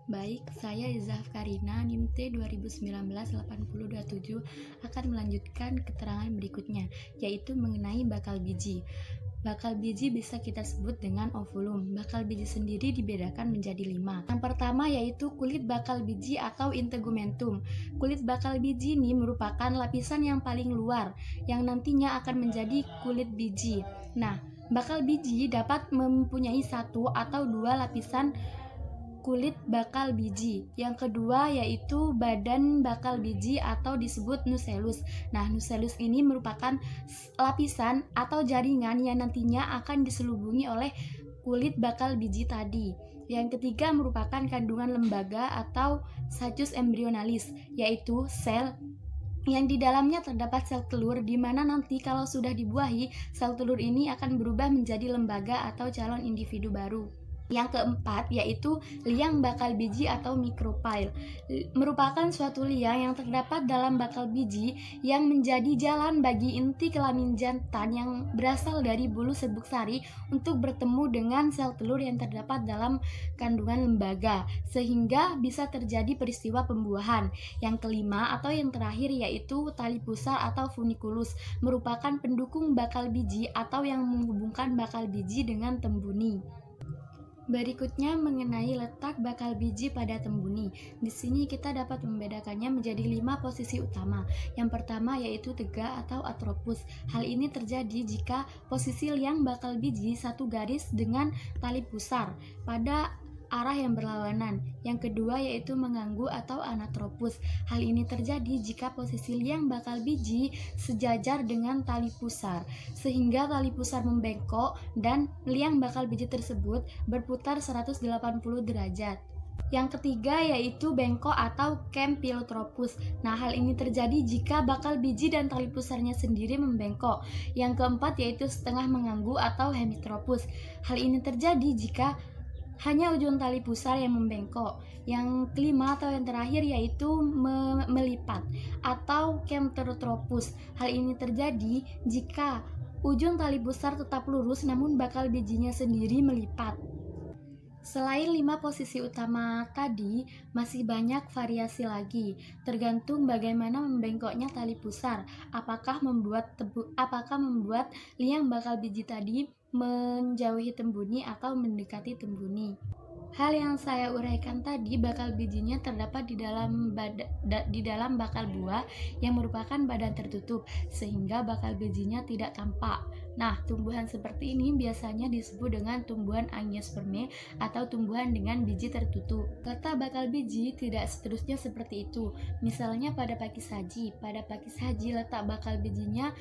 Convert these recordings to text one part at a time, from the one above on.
Baik, saya Izaf Karina, NIM T 2019-8027 akan melanjutkan keterangan berikutnya, yaitu mengenai bakal biji. Bakal biji bisa kita sebut dengan ovulum. Bakal biji sendiri dibedakan menjadi 5. Yang pertama yaitu kulit bakal biji atau integumentum. Kulit bakal biji ini merupakan lapisan yang paling luar, yang nantinya akan menjadi kulit biji. Nah, bakal biji dapat mempunyai satu atau dua lapisan kulit bakal biji. Yang kedua yaitu badan bakal biji atau disebut nucellus. Nah, nucellus ini merupakan lapisan atau jaringan yang nantinya akan diselubungi oleh kulit bakal biji tadi. Yang ketiga merupakan kandungan lembaga atau saccus embryonalis, yaitu sel yang di dalamnya terdapat sel telur, di mana nanti kalau sudah dibuahi, sel telur ini akan berubah menjadi lembaga atau calon individu baru. Yang keempat yaitu liang bakal biji atau micropyle. Merupakan suatu liang yang terdapat dalam bakal biji yang menjadi jalan bagi inti kelamin jantan yang berasal dari bulu serbuk sari untuk bertemu dengan sel telur yang terdapat dalam kandungan lembaga, sehingga bisa terjadi peristiwa pembuahan. Yang kelima atau yang terakhir yaitu tali pusar atau funiculus, merupakan pendukung bakal biji atau yang menghubungkan bakal biji dengan tembuni. Berikutnya mengenai letak bakal biji pada tembuni. Di sini kita dapat membedakannya menjadi 5 posisi utama. Yang pertama yaitu tegak atau atropus. Hal ini terjadi jika posisi liang bakal biji satu garis dengan tali pusar pada arah yang berlawanan. Yang kedua yaitu mengganggu atau anatropus. Hal ini terjadi jika posisi liang bakal biji sejajar dengan tali pusar, sehingga tali pusar membengkok dan liang bakal biji tersebut berputar 180 derajat. Yang ketiga yaitu bengkok atau campylotropus. Nah, hal ini terjadi jika bakal biji dan tali pusarnya sendiri membengkok. Yang keempat yaitu setengah mengganggu atau hemitropus. Hal ini terjadi jika hanya ujung tali pusar yang membengkok. Yang kelima atau yang terakhir yaitu melipat atau campterotropus. Hal ini terjadi jika ujung tali pusar tetap lurus namun bakal bijinya sendiri melipat. Selain 5 posisi utama tadi, masih banyak variasi lagi, tergantung bagaimana membengkoknya tali pusar. Apakah membuat liang bakal biji tadi menjauhi tembuni atau mendekati tembuni. Hal yang saya uraikan tadi, bakal bijinya terdapat di dalam bakal buah yang merupakan badan tertutup, sehingga bakal bijinya tidak tampak. Nah, tumbuhan seperti ini biasanya disebut dengan tumbuhan angiospermae atau tumbuhan dengan biji tertutup. Letak bakal biji tidak seterusnya seperti itu. Misalnya pada pakis haji. Pada pakis haji letak bakal bijinya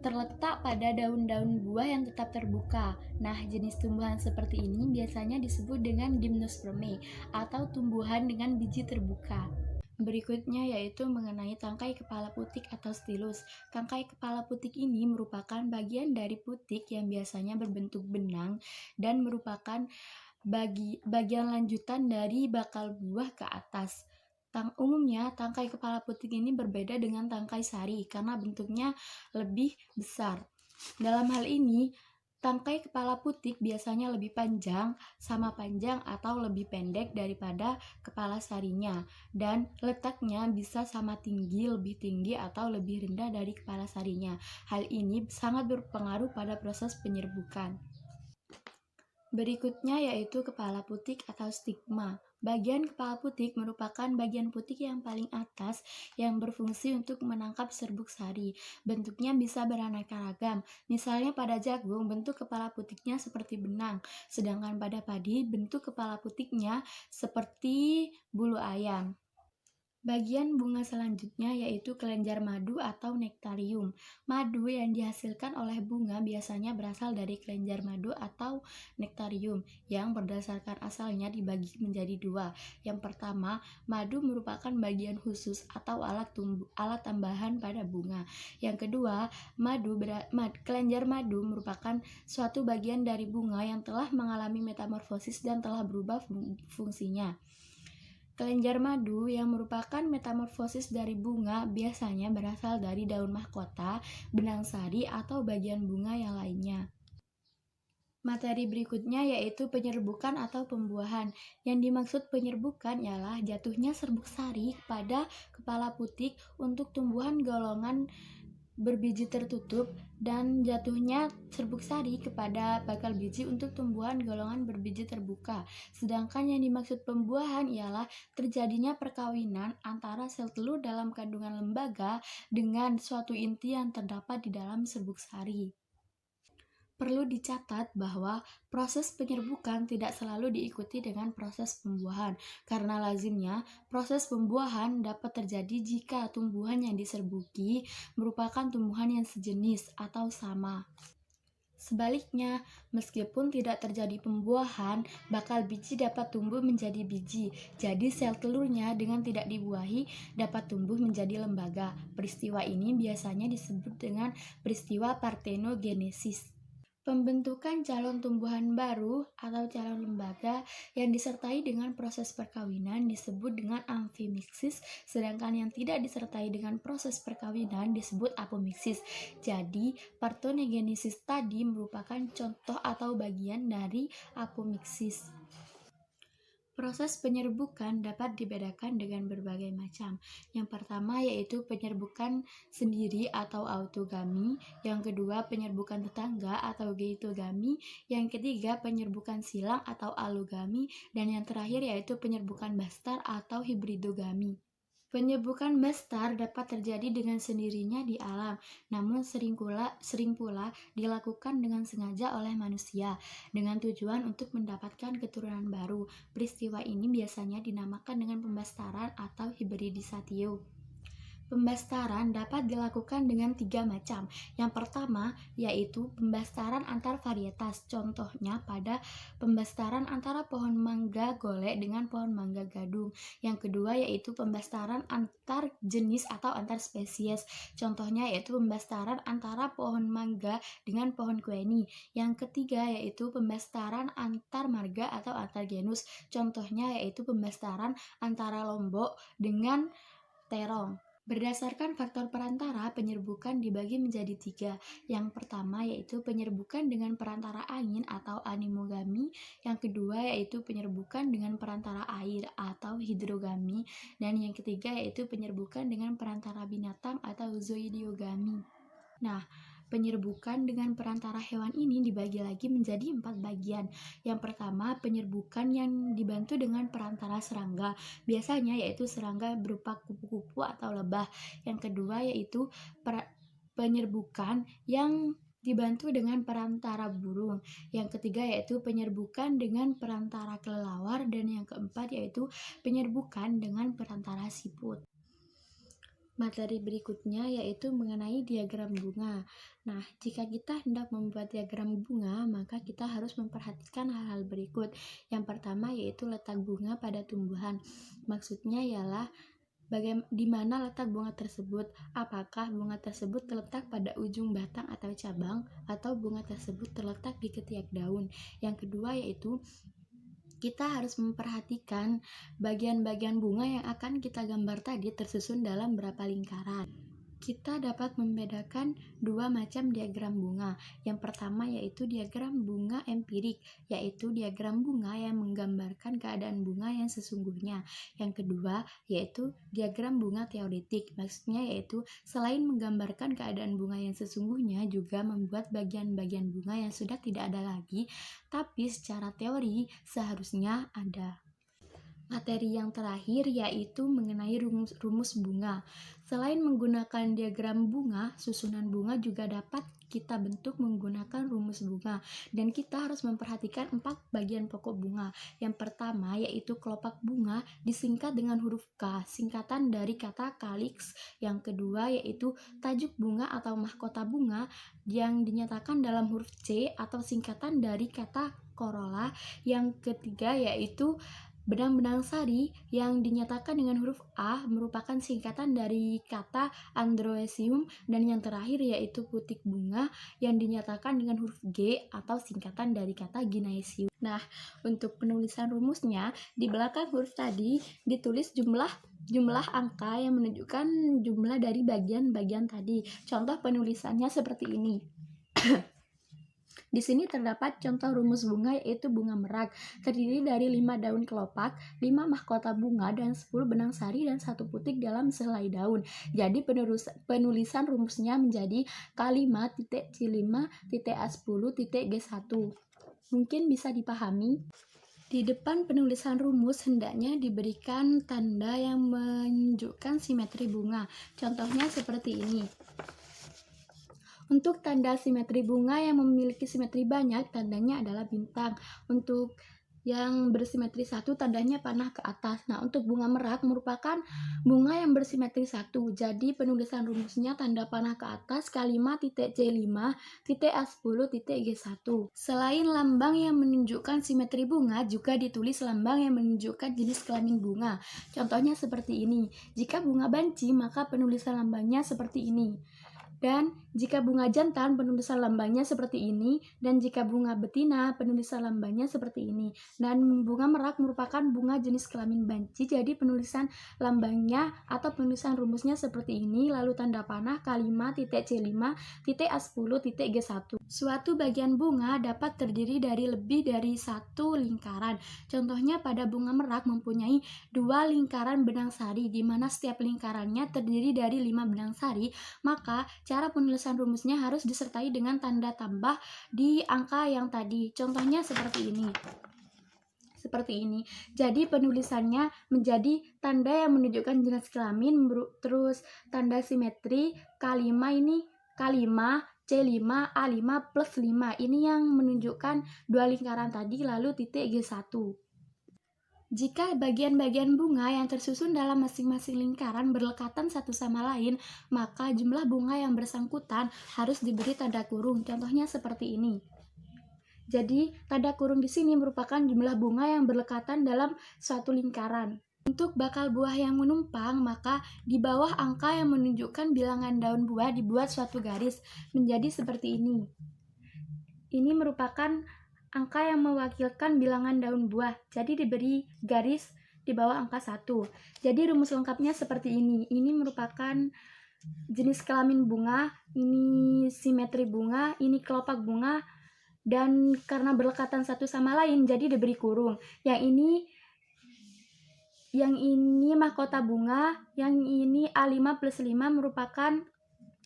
terletak pada daun-daun buah yang tetap terbuka. Nah, jenis tumbuhan seperti ini biasanya disebut dengan gymnospermae atau tumbuhan dengan biji terbuka. Berikutnya yaitu mengenai tangkai kepala putik atau stilus. Tangkai kepala putik ini merupakan bagian dari putik yang biasanya berbentuk benang dan merupakan bagian lanjutan dari bakal buah ke atas. Umumnya tangkai kepala putik ini berbeda dengan tangkai sari karena bentuknya lebih besar. Dalam hal ini, tangkai kepala putik biasanya lebih panjang, sama panjang atau lebih pendek daripada kepala sarinya, dan letaknya bisa sama tinggi, lebih tinggi atau lebih rendah dari kepala sarinya. Hal ini sangat berpengaruh pada proses penyerbukan. Berikutnya yaitu kepala putik atau stigma. Bagian kepala putik merupakan bagian putik yang paling atas yang berfungsi untuk menangkap serbuk sari. Bentuknya bisa beraneka ragam. Misalnya pada jagung, bentuk kepala putiknya seperti benang, sedangkan pada padi, bentuk kepala putiknya seperti bulu ayam. Bagian bunga selanjutnya yaitu kelenjar madu atau nektarium. Madu yang dihasilkan oleh bunga biasanya berasal dari kelenjar madu atau nektarium yang berdasarkan asalnya dibagi menjadi 2. Yang pertama, madu merupakan bagian khusus atau alat tambahan pada bunga. Yang kedua, kelenjar madu merupakan suatu bagian dari bunga yang telah mengalami metamorfosis dan telah berubah fungsinya. Kelenjar madu yang merupakan metamorfosis dari bunga biasanya berasal dari daun mahkota, benang sari, atau bagian bunga yang lainnya. Materi berikutnya yaitu penyerbukan atau pembuahan. Yang dimaksud penyerbukan ialah jatuhnya serbuk sari pada kepala putik untuk tumbuhan golongan berbiji tertutup dan jatuhnya serbuk sari kepada bakal biji untuk tumbuhan golongan berbiji terbuka. Sedangkan yang dimaksud pembuahan ialah terjadinya perkawinan antara sel telur dalam kandungan lembaga dengan suatu inti yang terdapat di dalam serbuk sari. Perlu dicatat bahwa proses penyerbukan tidak selalu diikuti dengan proses pembuahan, karena lazimnya proses pembuahan dapat terjadi jika tumbuhan yang diserbuki merupakan tumbuhan yang sejenis atau sama. Sebaliknya, meskipun tidak terjadi pembuahan, bakal biji dapat tumbuh menjadi biji. Jadi sel telurnya dengan tidak dibuahi dapat tumbuh menjadi lembaga. Peristiwa ini biasanya disebut dengan peristiwa partenogenesis. Pembentukan calon tumbuhan baru atau calon lembaga yang disertai dengan proses perkawinan disebut dengan amfimiksis, sedangkan yang tidak disertai dengan proses perkawinan disebut apomiksis. Jadi, parthenogenesis tadi merupakan contoh atau bagian dari apomiksis. Proses penyerbukan dapat dibedakan dengan berbagai macam. Yang pertama yaitu penyerbukan sendiri atau autogami, yang kedua penyerbukan tetangga atau geitogami, yang ketiga penyerbukan silang atau allogami, dan yang terakhir yaitu penyerbukan bastar atau hibridogami. Penyerbukan bastar dapat terjadi dengan sendirinya di alam, namun sering pula dilakukan dengan sengaja oleh manusia dengan tujuan untuk mendapatkan keturunan baru. Peristiwa ini biasanya dinamakan dengan pembastaran atau hibridisatio. Pembastaran dapat dilakukan dengan 3 macam. Yang pertama yaitu pembastaran antar varietas. Contohnya pada pembastaran antara pohon mangga golek dengan pohon mangga gadung. Yang kedua yaitu pembastaran antar jenis atau antar spesies. Contohnya yaitu pembastaran antara pohon mangga dengan pohon kueni. Yang ketiga yaitu pembastaran antar marga atau antar genus. Contohnya yaitu pembastaran antara lombok dengan terong. Berdasarkan faktor perantara, penyerbukan dibagi menjadi 3. Yang pertama yaitu penyerbukan dengan perantara angin atau anemogami, yang kedua yaitu penyerbukan dengan perantara air atau hidrogami, dan yang ketiga yaitu penyerbukan dengan perantara binatang atau zoidiogami. Nah, penyerbukan dengan perantara hewan ini dibagi lagi menjadi 4 bagian. Yang pertama, penyerbukan yang dibantu dengan perantara serangga. Biasanya yaitu serangga berupa kupu-kupu atau lebah. Yang kedua yaitu penyerbukan yang dibantu dengan perantara burung. Yang ketiga yaitu penyerbukan dengan perantara kelelawar, dan yang keempat yaitu penyerbukan dengan perantara siput. Materi berikutnya yaitu mengenai diagram bunga. Nah, jika kita hendak membuat diagram bunga, maka kita harus memperhatikan hal-hal berikut. Yang pertama yaitu letak bunga pada tumbuhan. Maksudnya ialah di mana letak bunga tersebut. Apakah bunga tersebut terletak pada ujung batang atau cabang, atau bunga tersebut terletak di ketiak daun. Yang kedua yaitu kita harus memperhatikan bagian-bagian bunga yang akan kita gambar tadi tersusun dalam berapa lingkaran. Kita dapat membedakan 2 macam diagram bunga. Yang pertama yaitu diagram bunga empirik, yaitu diagram bunga yang menggambarkan keadaan bunga yang sesungguhnya. Yang kedua yaitu diagram bunga teoretik, maksudnya yaitu selain menggambarkan keadaan bunga yang sesungguhnya, juga membuat bagian-bagian bunga yang sudah tidak ada lagi, tapi secara teori seharusnya ada. Materi yang terakhir yaitu mengenai rumus bunga. Selain menggunakan diagram bunga, susunan bunga juga dapat kita bentuk menggunakan rumus bunga, dan kita harus memperhatikan 4 bagian pokok bunga. Yang pertama yaitu kelopak bunga disingkat dengan huruf K, singkatan dari kata calyx. Yang kedua yaitu tajuk bunga atau mahkota bunga yang dinyatakan dalam huruf C atau singkatan dari kata corolla. Yang ketiga yaitu benang-benang sari yang dinyatakan dengan huruf A merupakan singkatan dari kata androecium, dan yang terakhir yaitu putik bunga yang dinyatakan dengan huruf G atau singkatan dari kata ginaecium. Nah, untuk penulisan rumusnya di belakang huruf tadi ditulis jumlah angka yang menunjukkan jumlah dari bagian-bagian tadi. Contoh penulisannya seperti ini. Di sini terdapat contoh rumus bunga yaitu bunga merak, terdiri dari 5 daun kelopak, 5 mahkota bunga, dan 10 benang sari dan 1 putik dalam selai daun. Jadi penulisan rumusnya menjadi K5.C5.A10.G1. Mungkin bisa dipahami. Di depan penulisan rumus hendaknya diberikan tanda yang menunjukkan simetri bunga. Contohnya seperti ini. Untuk tanda simetri bunga yang memiliki simetri banyak, tandanya adalah bintang. Untuk yang bersimetri 1, tandanya panah ke atas. Nah, untuk bunga merak merupakan bunga yang bersimetri 1. Jadi penulisan rumusnya tanda panah ke atas K5.C5.A10.G1. Selain lambang yang menunjukkan simetri bunga, juga ditulis lambang yang menunjukkan jenis kelamin bunga. Contohnya seperti ini. Jika bunga banci, maka penulisan lambangnya seperti ini. Dan jika bunga jantan, penulisan lambangnya seperti ini. Dan jika bunga betina, penulisan lambangnya seperti ini. Dan bunga merak merupakan bunga jenis kelamin banci, jadi penulisan lambangnya atau penulisan rumusnya seperti ini. Lalu tanda panah K5.C5.A10.G1. Suatu bagian bunga dapat terdiri dari lebih dari satu lingkaran. Contohnya pada bunga merak mempunyai 2 lingkaran benang sari, di mana setiap lingkarannya terdiri dari 5 benang sari. Maka cara penulisan rumusnya harus disertai dengan tanda tambah di angka yang tadi. Contohnya seperti ini. Jadi penulisannya menjadi tanda yang menunjukkan jenis kelamin, terus tanda simetri K5 ini K5, C5, A5 plus 5. Ini yang menunjukkan 2 lingkaran tadi, lalu titik G1. Jika bagian-bagian bunga yang tersusun dalam masing-masing lingkaran berdekatan satu sama lain, maka jumlah bunga yang bersangkutan harus diberi tanda kurung. Contohnya seperti ini. Jadi, tanda kurung di sini merupakan jumlah bunga yang berdekatan dalam suatu lingkaran. Untuk bakal buah yang menumpang, maka di bawah angka yang menunjukkan bilangan daun buah dibuat suatu garis menjadi seperti ini. Ini merupakan angka yang mewakilkan bilangan daun buah, jadi diberi garis di bawah angka 1. Jadi rumus lengkapnya seperti ini. Ini merupakan jenis kelamin bunga, ini simetri bunga, ini kelopak bunga, dan karena berdekatan satu sama lain jadi diberi kurung. Yang ini mahkota bunga, yang ini A5 plus 5 merupakan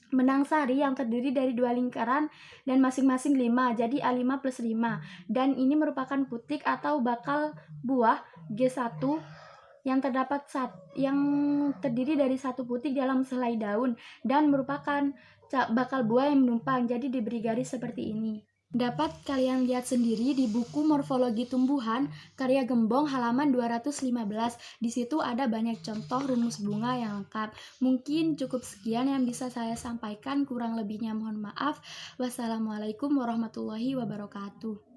benang sari yang terdiri dari 2 lingkaran dan masing-masing 5, jadi A5 plus 5. Dan ini merupakan putik atau bakal buah G1 yang terdiri dari 1 putik dalam selai daun dan merupakan bakal buah yang menumpang, jadi diberi garis seperti ini. Dapat kalian lihat sendiri di buku Morfologi Tumbuhan karya Gembong halaman 215. Di situ ada banyak contoh rumus bunga yang lengkap. Mungkin cukup sekian yang bisa saya sampaikan, kurang lebihnya mohon maaf. Wassalamualaikum warahmatullahi wabarakatuh.